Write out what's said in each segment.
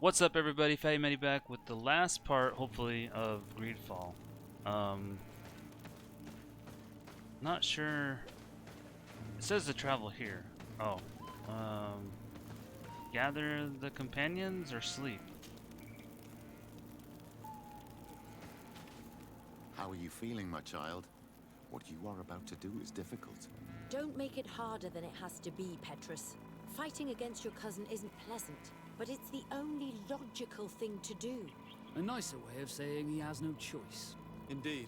What's up, everybody? Fatty Matty back with the last part, hopefully, of Greedfall. Not sure. It says to travel here. Oh. Gather the companions or sleep? How are you feeling, my child? What you are about to do is difficult. Don't make it harder than it has to be, Petrus. Fighting against your cousin isn't pleasant, but it's the only logical thing to do. A nicer way of saying he has no choice. Indeed.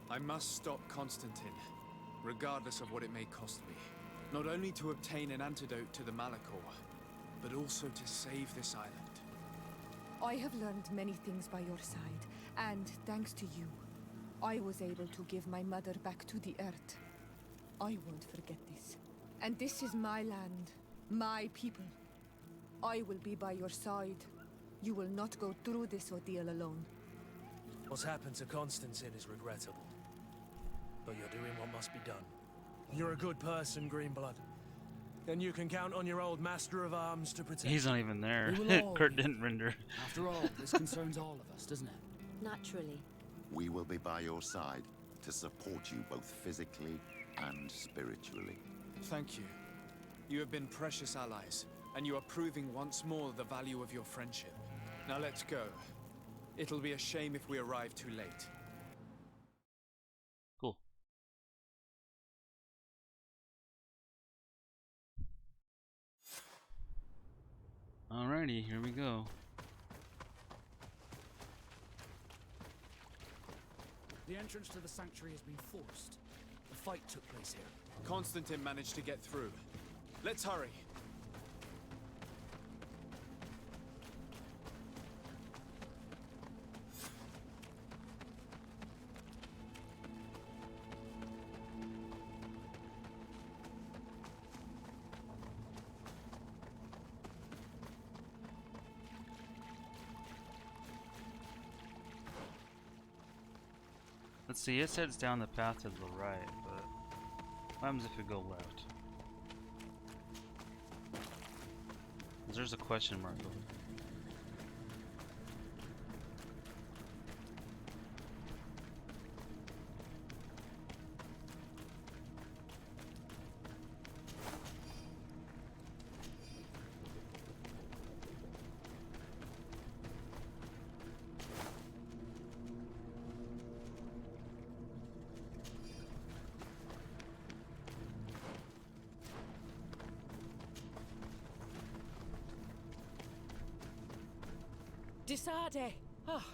I must stop Constantine, regardless of what it may cost me. Not only to obtain an antidote to the Malachor, but also to save this island. I have learned many things by your side, and thanks to you, I was able to give my mother back to the earth. I won't forget this. And this is my land, my people. I will be by your side. You will not go through this ordeal alone. What's happened to Constantine is regrettable. But you're doing what must be done. You're a good person, Greenblood. Then you can count on your old master of arms to protect He's not even there. We will all Kurt be. didn't render. After all, this concerns all of us, doesn't it? Naturally. We will be by your side to support you both physically and spiritually. Thank you. You have been precious allies, and you are proving once more the value of your friendship. Now let's go. It'll be a shame if we arrive too late. Cool. Alrighty, here we go. The entrance to the sanctuary has been forced. A fight took place here. Constantine managed to get through. Let's hurry. Let's see, it heads down the path to the right, but what happens if we go left? 'Cause there's a question mark over there. Disade! Oh,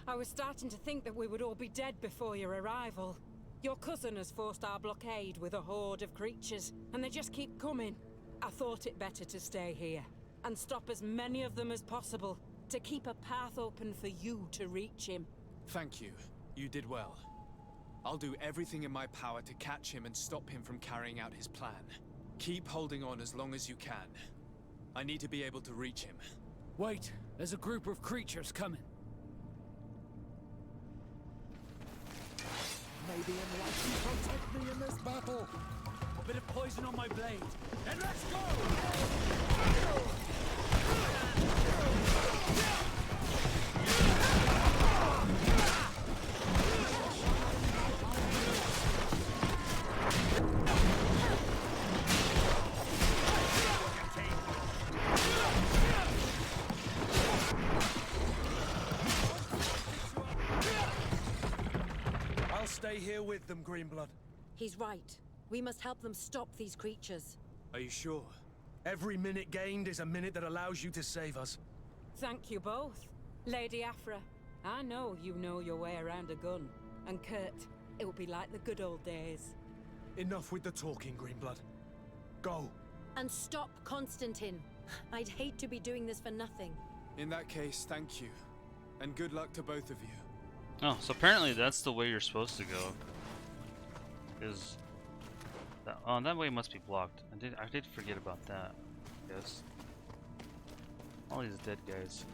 I was starting to think that we would all be dead before your arrival. Your cousin has forced our blockade with a horde of creatures, and they just keep coming. I thought it better to stay here, and stop as many of them as possible, to keep a path open for you to reach him. Thank you. You did well. I'll do everything in my power to catch him and stop him from carrying out his plan. Keep holding on as long as you can. I need to be able to reach him. Wait, there's a group of creatures coming. May the enlightened protect me in this battle! A bit of poison on my blade, and let's go! I'll stay here with them, Greenblood. He's right. We must help them stop these creatures. Are you sure? Every minute gained is a minute that allows you to save us. Thank you both. Lady Afra, I know you know your way around a gun. And Kurt, it'll be like the good old days. Enough with the talking, Greenblood. Go. And stop Constantine. I'd hate to be doing this for nothing. In that case, thank you. And good luck to both of you. Oh, so apparently that's the way you're supposed to go. Is that, oh, that way must be blocked. I did forget about that. Yes. All these dead guys.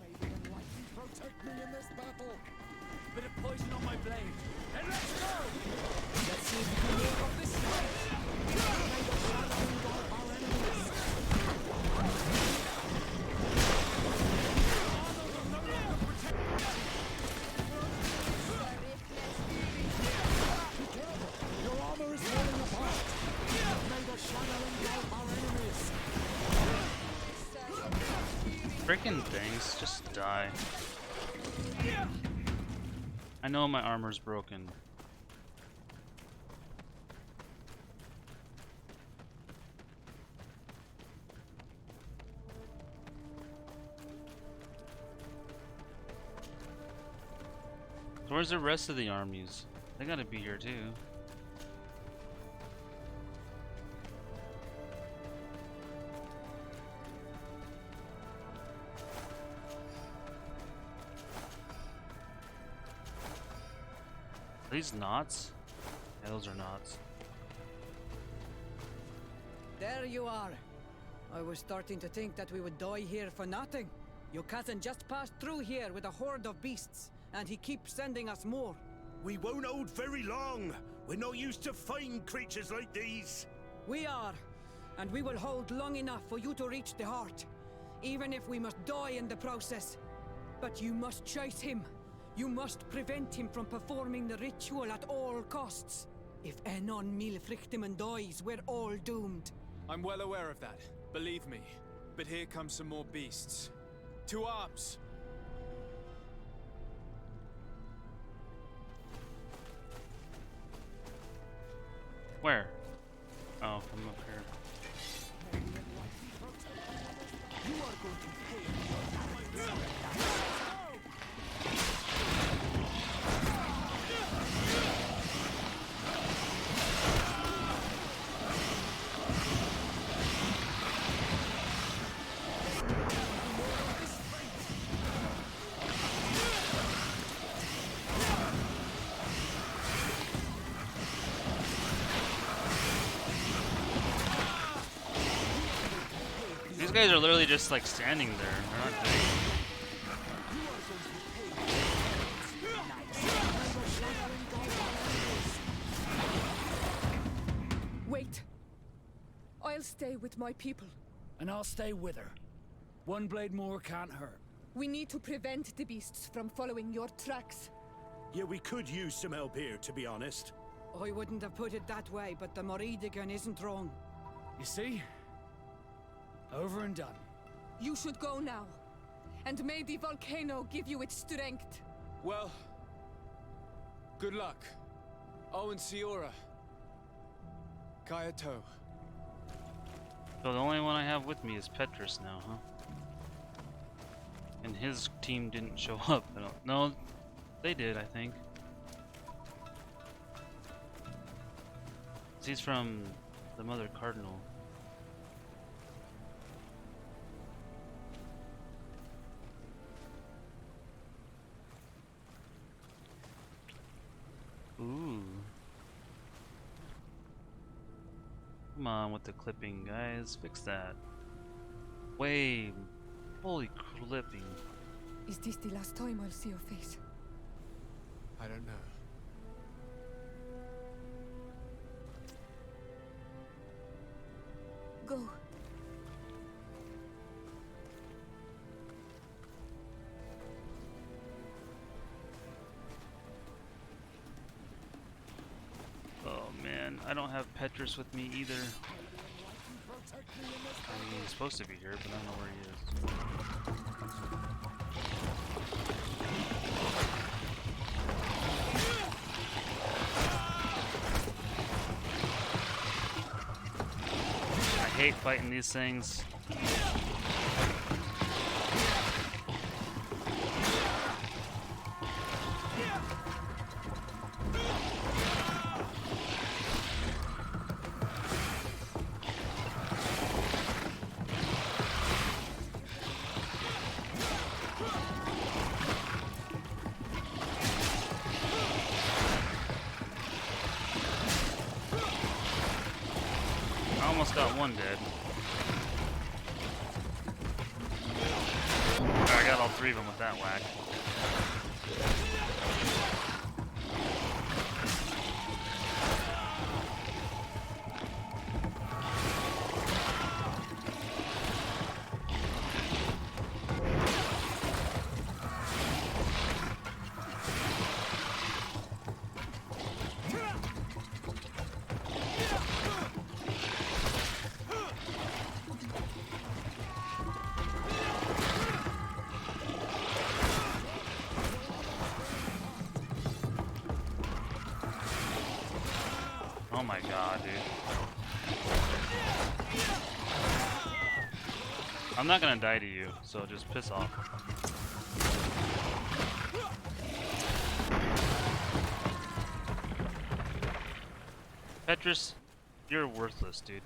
May the enlightened protect me in this battle. Bit of poison on my blade. And let's go! Let's see if we can walk off this fight. May the shadow engulf our enemies. Armor will no longer protect us. Be careful. Your armor is falling apart. May the shadow engulf our enemies. Frickin' things, just die. I know my armor's broken. So where's the rest of the armies? They gotta be here too. Are these knots? Yeah, those are knots. There you are. I was starting to think that we would die here for nothing. Your cousin just passed through here with a horde of beasts, and he keeps sending us more. We won't hold very long. We're not used to fighting creatures like these. We are, and we will hold long enough for you to reach the heart, even if we must die in the process. But you must chase him. You must prevent him from performing the ritual at all costs. If Enon Milfrichtiman dies, we're all doomed. I'm well aware of that, believe me. But here come some more beasts. To arms! Where? Oh, from up here. These guys are literally just like standing there. They're not doing anything. Wait. I'll stay with my people. And I'll stay with her. One blade more can't hurt. We need to prevent the beasts from following your tracks. Yeah, we could use some help here, to be honest. I wouldn't have put it that way, but the Moridigan isn't wrong. You see? Over and done. You should go now. And may the volcano give you its strength. Well, good luck. Owen Siora. Kayato. So the only one I have with me is Petrus now, huh? And his team didn't show up. I don't. No, they did, I think. He's from the Mother Cardinal. Ooh. Come on with the clipping, guys. Fix that. Way. Holy clipping. Is this the last time I'll see your face? I don't know. Go. Oh man, I don't have Petrus with me either. I mean, he's supposed to be here, but I don't know where he is. I hate fighting these things. I almost got one dead. I got all three of them with that whack. Oh my god, dude. I'm not gonna die to you, so just piss off. Petrus, you're worthless, dude.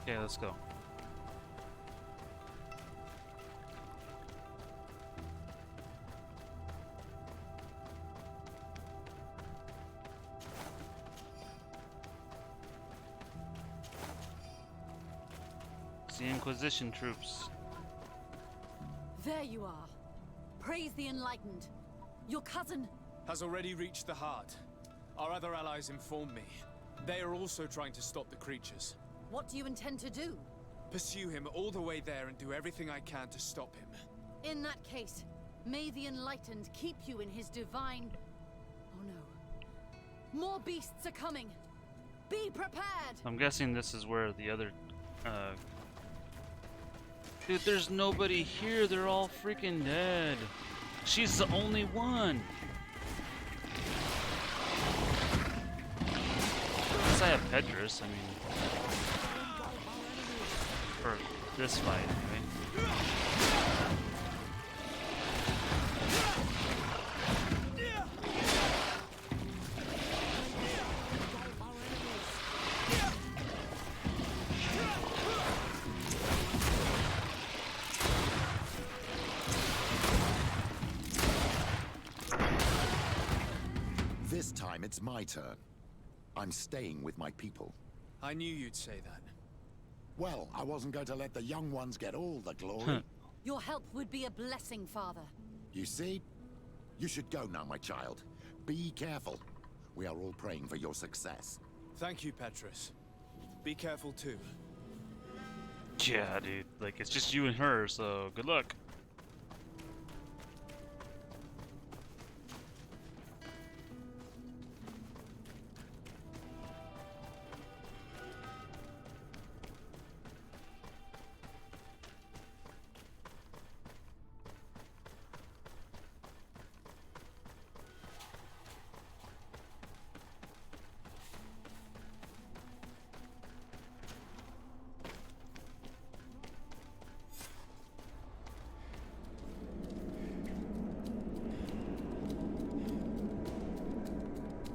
Okay, let's go. It's the Inquisition troops. There you are. Praise the Enlightened. Your cousin... has already reached the heart. Our other allies informed me. They are also trying to stop the creatures. What do you intend to do? Pursue him all the way there and do everything I can to stop him. In that case, may the Enlightened keep you in his divine... Oh no. More beasts are coming. Be prepared! I'm guessing this is where the other... Dude, there's nobody here. They're all freaking dead. She's the only one. Unless I have Petrus, I mean... For this fight, anyway. This time it's my turn. I'm staying with my people. I knew you'd say that. Well, I wasn't going to let the young ones get all the glory. Your help would be a blessing, Father. You see? You should go now, my child. Be careful. We are all praying for your success. Thank you, Petrus. Be careful too. Yeah, dude. Like, it's just you and her, so good luck.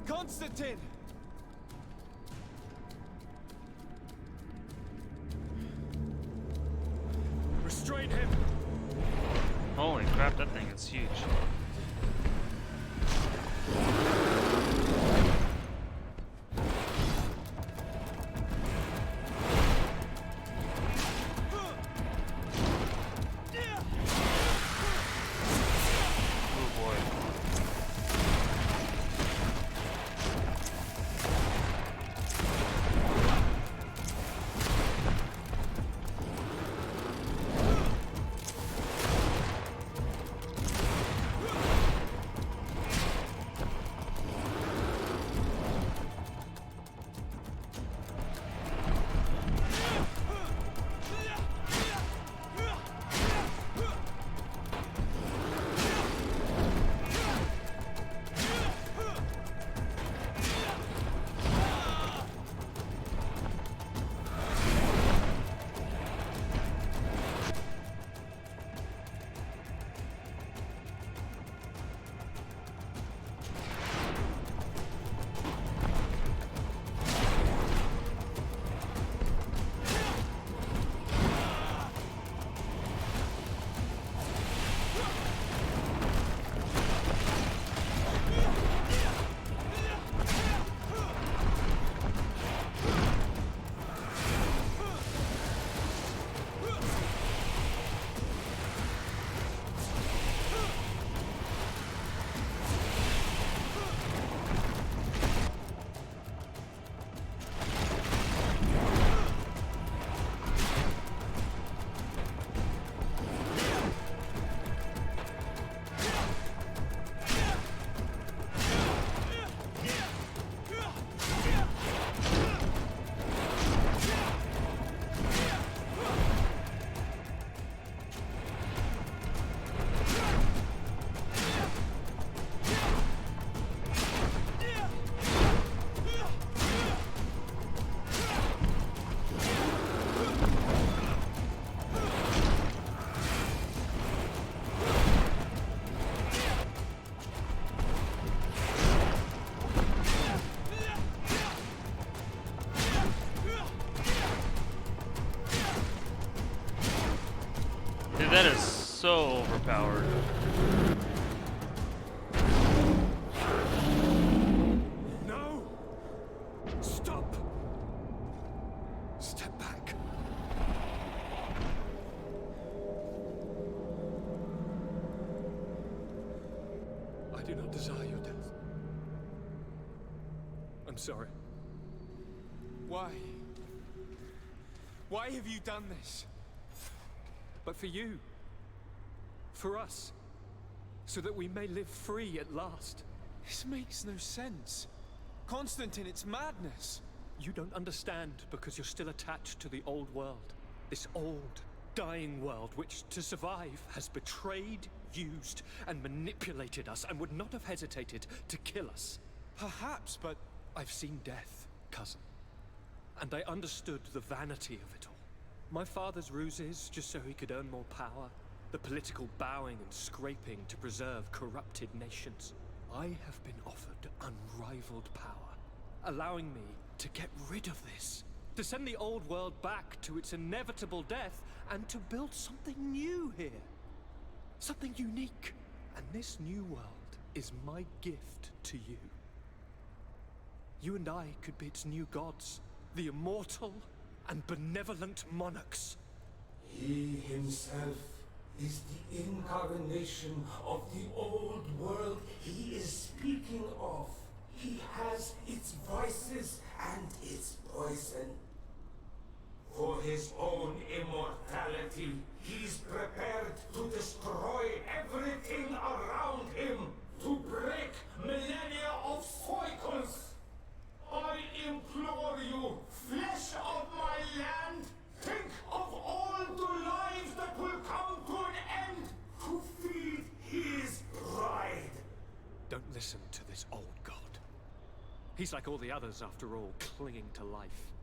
Constantine! Restrain him! Holy crap, that thing is huge. That is so overpowered. No! Stop! Step back. I do not desire your death. I'm sorry. Why? Why have you done this? But for you. For us. So that we may live free at last. This makes no sense. Constantine, it's madness. You don't understand because you're still attached to the old world. This old, dying world which, to survive, has betrayed, used, and manipulated us and would not have hesitated to kill us. Perhaps, but I've seen death, cousin. And I understood the vanity of it all. My father's ruses just so he could earn more power. The political bowing and scraping to preserve corrupted nations. I have been offered unrivaled power, allowing me to get rid of this. To send the old world back to its inevitable death and to build something new here. Something unique. And this new world is my gift to you. You and I could be its new gods, the immortal and benevolent monarchs. He himself is the incarnation of the old world he is speaking of. He has its vices and its poison. For his own immortality, he's prepared to destroy everything around him, to break millennia of cycles. I implore you, flesh of my land, think of all the lives that will come to an end to feed his bride. Don't listen to this old god. He's like all the others, after all, clinging to life.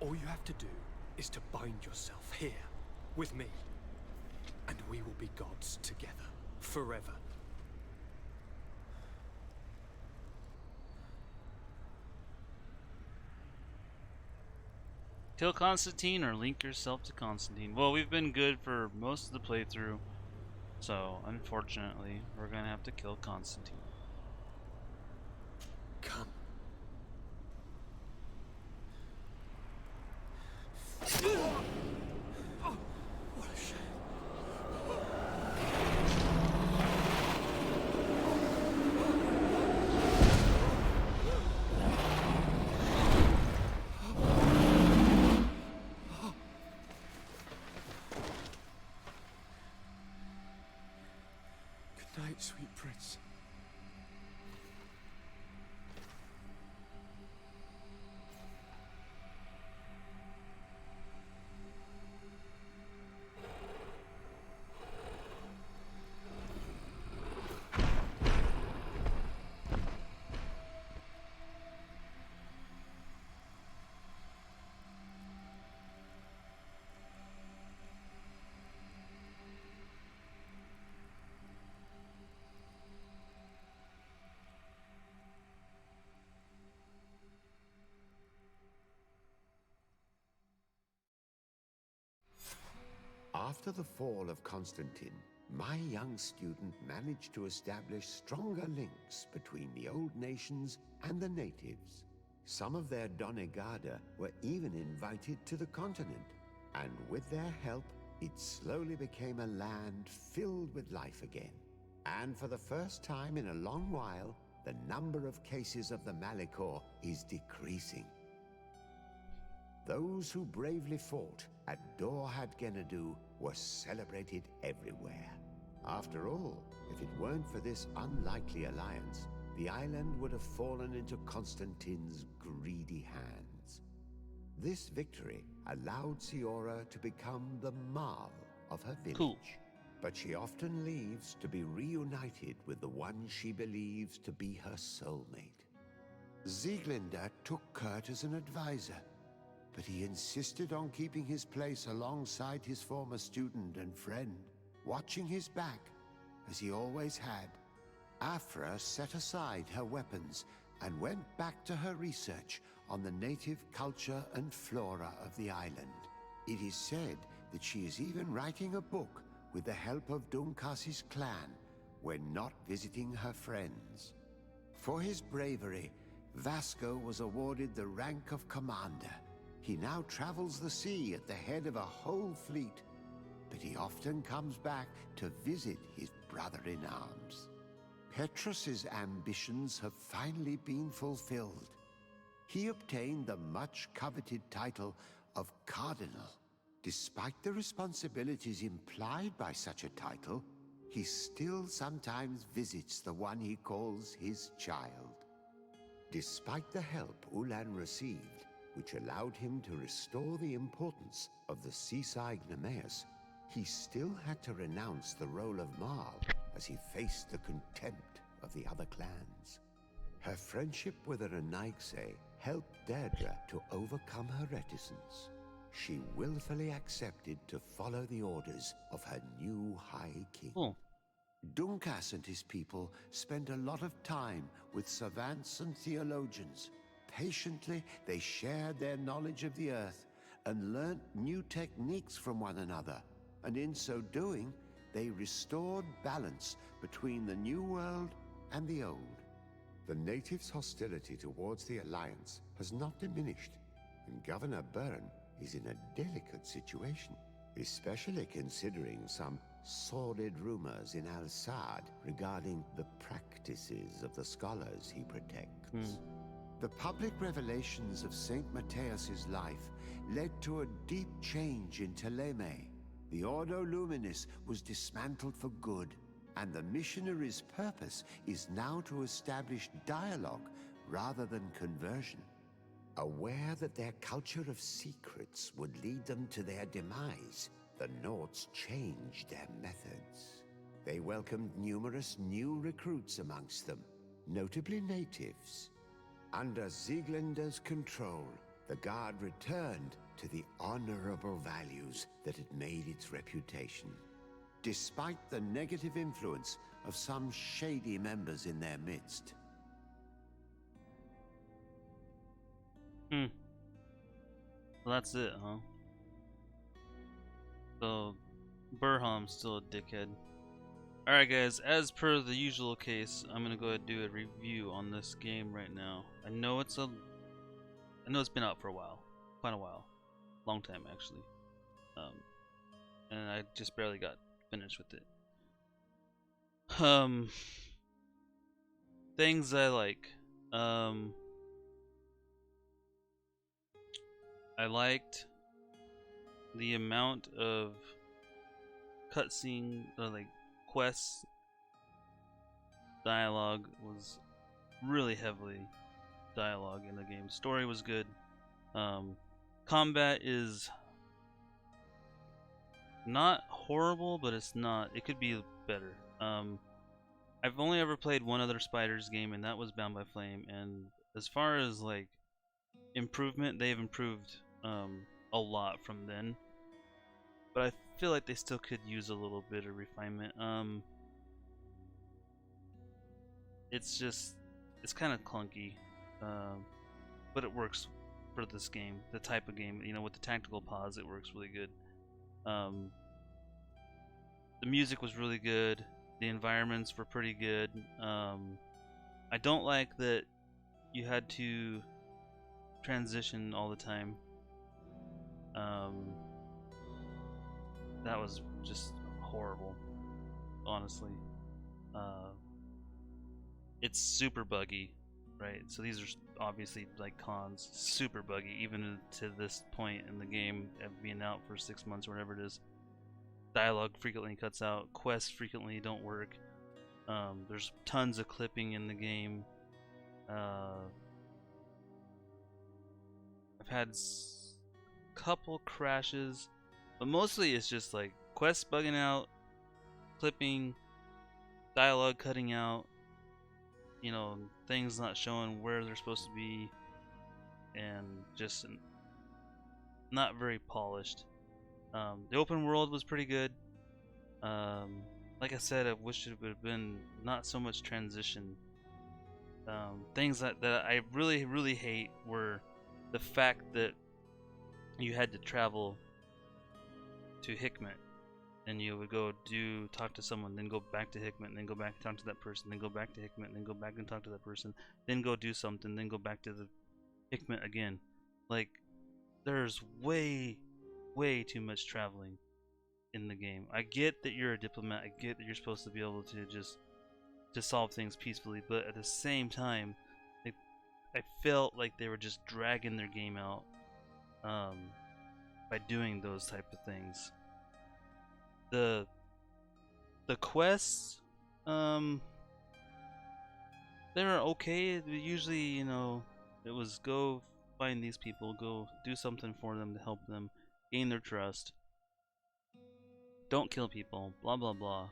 All you have to do is to bind yourself here, with me. And we will be gods together, forever. Kill Constantine or link yourself to Constantine. Well, we've been good for most of the playthrough, so unfortunately, we're gonna have to kill Constantine. Come. What a shame. good night, sweet prince. After the fall of Constantine, my young student managed to establish stronger links between the old nations and the natives. Some of their Donegada were even invited to the continent, and with their help, it slowly became a land filled with life again. And for the first time in a long while, the number of cases of the Malicor is decreasing. Those who bravely fought at Dorhad Genadu were celebrated everywhere. After all, if it weren't for this unlikely alliance, the island would have fallen into Constantine's greedy hands. This victory allowed Siora to become the Marl of her village. Cool. But she often leaves to be reunited with the one she believes to be her soulmate. Sieglinde took Kurt as an advisor, but he insisted on keeping his place alongside his former student and friend, watching his back, as he always had. Afra set aside her weapons and went back to her research on the native culture and flora of the island. It is said that she is even writing a book with the help of Dunkas's clan when not visiting her friends. For his bravery, Vasco was awarded the rank of commander. He now travels the sea at the head of a whole fleet, but he often comes back to visit his brother-in-arms. Petrus's ambitions have finally been fulfilled. He obtained the much-coveted title of Cardinal. Despite the responsibilities implied by such a title, he still sometimes visits the one he calls his child. Despite the help Ulan received, which allowed him to restore the importance of the seaside Nemeus, he still had to renounce the role of Marl as he faced the contempt of the other clans. Her friendship with Renaigse helped Deirdre to overcome her reticence. She willfully accepted to follow the orders of her new High King. Cool. Dunkas and his people spent a lot of time with savants and theologians. Patiently, they shared their knowledge of the earth and learnt new techniques from one another. And in so doing, they restored balance between the New World and the Old. The natives' hostility towards the Alliance has not diminished, and Governor Byrne is in a delicate situation, especially considering some sordid rumors in Al-Sad regarding the practices of the scholars he protects. The public revelations of Saint Matthias's life led to a deep change in Teleme. The Ordo Luminis was dismantled for good, and the missionaries' purpose is now to establish dialogue rather than conversion. Aware that their culture of secrets would lead them to their demise, the Nords changed their methods. They welcomed numerous new recruits amongst them, notably natives. Under Sieglinder's control, the Guard returned to the honorable values that had made its reputation, despite the negative influence of some shady members in their midst. Well, that's it, huh? So, Burham's still a dickhead. Alright guys, as per the usual case, I'm gonna go ahead and do a review on this game right now. I know it's been out for a while. Quite a while. Long time actually. And I just barely got finished with it. Things I like. I liked the amount of cutscene, like quests, dialogue was really heavily dialogue in the game. Story was good. Combat is not horrible, but it's not. It could be better. I've only ever played one other Spiders game, and that was Bound by Flame. And as far as like improvement, they've improved a lot from then. But I feel like they still could use a little bit of refinement. It's kind of clunky, but it works for this game, the type of game. You know, with the tactical pause, it works really good. The music was really good. The environments were pretty good. I don't like that you had to transition all the time. That was just horrible, honestly. It's super buggy, right? So these are obviously like cons, super buggy, even to this point in the game, being out for 6 months or whatever it is. Dialogue frequently cuts out, quests frequently don't work. There's tons of clipping in the game. I've had couple crashes, but mostly it's just like quests bugging out, clipping, dialogue cutting out, you know, things not showing where they're supposed to be, and just not very polished. The open world was pretty good. Like I said, I wish it would have been not so much transition. Things that I really hate were the fact that you had to travel to Hickmet, and you would go talk to someone, then go back to Hickmet, and then go back and talk to that person, then go back to Hickmet, and then go back and talk to that person, then go do something, then go back to the Hickmet again. Like, there's way too much traveling in the game. I get that you're a diplomat, I get that you're supposed to be able to just to solve things peacefully, but at the same time, I felt like they were just dragging their game out by doing those type of things. The quests, they were okay. Usually, you know, it was go find these people, go do something for them to help them, gain their trust. Don't kill people, blah blah blah.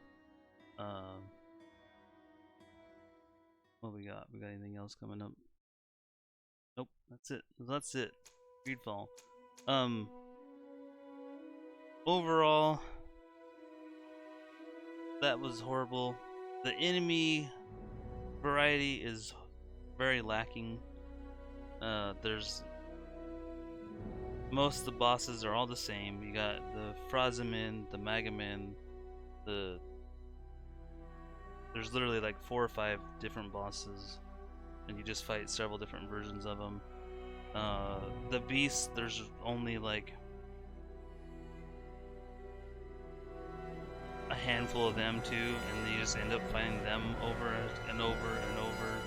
What we got? We got anything else coming up? Nope, that's it. That's it. Greedfall. Overall, that was horrible. The enemy variety is very lacking. There's most of the bosses are all the same. You got the Frazamin, the Magamin, there's literally like 4 or 5 different bosses, and you just fight several different versions of them. The beasts, there's only like a handful of them too, and you just end up fighting them over and over and over.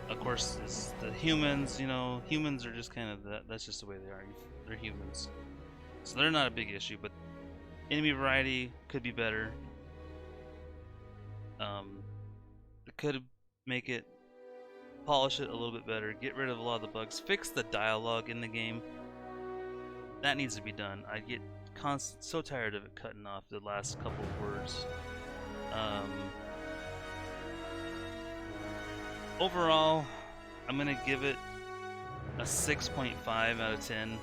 Of course, it's the humans, you know, humans are just kind of that's just the way they are. They're humans, so they're not a big issue, but enemy variety could be better. It could make it, polish it a little bit better, get rid of a lot of the bugs, fix the dialogue in the game. That needs to be done. I get so tired of it cutting off the last couple of words. Overall, I'm gonna give it a 6.5 out of 10.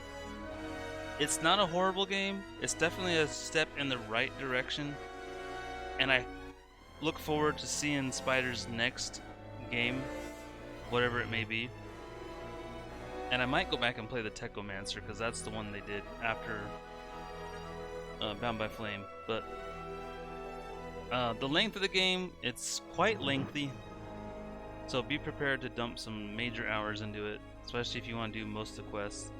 It's not a horrible game. It's definitely a step in the right direction, and I look forward to seeing Spider's next game, whatever it may be. And I might go back and play the Techomancer, because that's the one they did after Bound by Flame. But the length of the game, it's quite lengthy, so be prepared to dump some major hours into it, especially if you want to do most of the quests.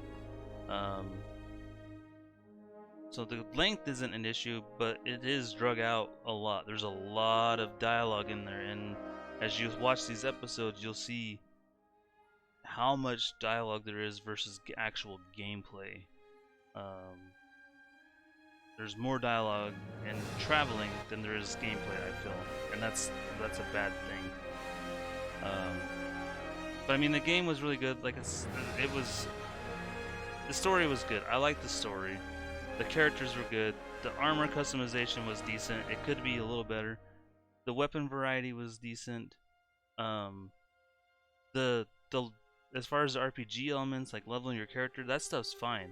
So the length isn't an issue, but it is drug out a lot. There's a lot of dialogue in there, and as you watch these episodes, you'll see how much dialogue there is versus actual gameplay. There's more dialogue and traveling than there is gameplay, I feel, and that's a bad thing. But I mean, the game was really good. Like the story was good. I liked the story. The characters were good. The armor customization was decent. It could be a little better. The weapon variety was decent. The as far as the RPG elements, like leveling your character, that stuff's fine.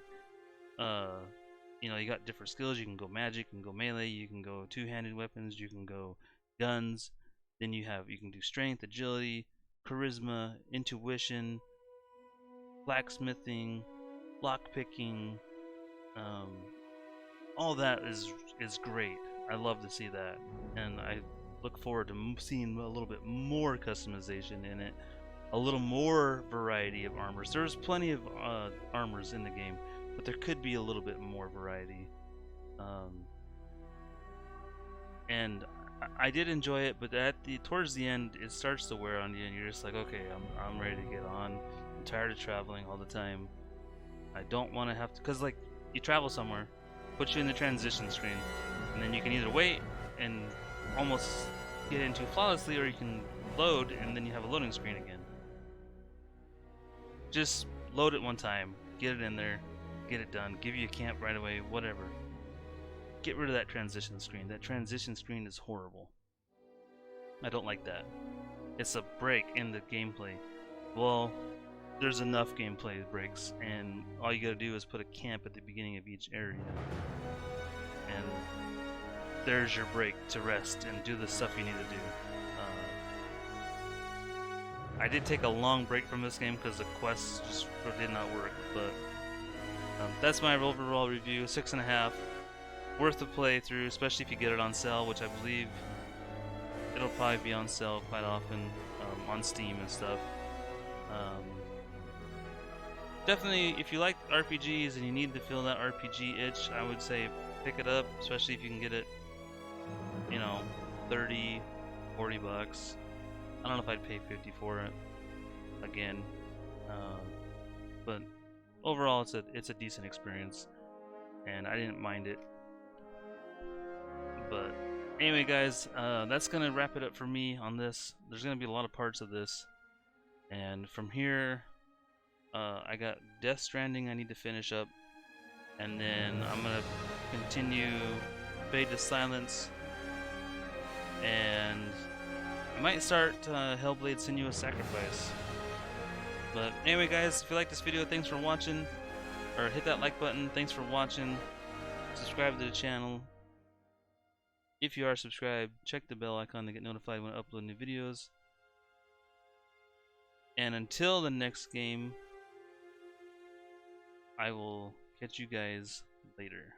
You know, you got different skills. You can go magic, you can go melee, you can go two-handed weapons, you can go guns. Then you can do strength, agility, charisma, intuition, blacksmithing, lockpicking. All that is great. I love to see that, and I look forward to seeing a little bit more customization in it, a little more variety of armors. There's plenty of armors in the game, but there could be a little bit more variety. And I did enjoy it, but towards the end, it starts to wear on you, and you're just like, okay, I'm ready to get on. I'm tired of traveling all the time. I don't want to have to, because like you travel somewhere, put you in the transition screen, and then you can either wait and almost get into flawlessly, or you can load and then you have a loading screen again. Just load it one time, get it in there, get it done, give you a camp right away, whatever. Get rid of that transition screen. That transition screen is horrible. I don't like that. It's a break in the gameplay. Well, there's enough gameplay breaks, and all you gotta do is put a camp at the beginning of each area, and there's your break to rest and do the stuff you need to do. I did take a long break from this game because the quests just did not work, but that's my overall review. 6.5. worth the playthrough, especially if you get it on sale, which I believe it'll probably be on sale quite often on Steam and stuff. Definitely, if you like RPGs and you need to fill that RPG itch, I would say pick it up, especially if you can get it, you know, 30, 40 bucks. I don't know if I'd pay 50 for it again, but overall it's a decent experience, and I didn't mind it. But anyway, guys, that's gonna wrap it up for me on this. There's gonna be a lot of parts of this, and from here, I got Death Stranding I need to finish up, and then I'm gonna continue Fade to Silence, and I might start Hellblade: Senua's Sacrifice. But anyway, guys, if you like this video, thanks for watching, or hit that like button. Thanks for watching. Subscribe to the channel. If you are subscribed, check the bell icon to get notified when I upload new videos. And until the next game, I will catch you guys later.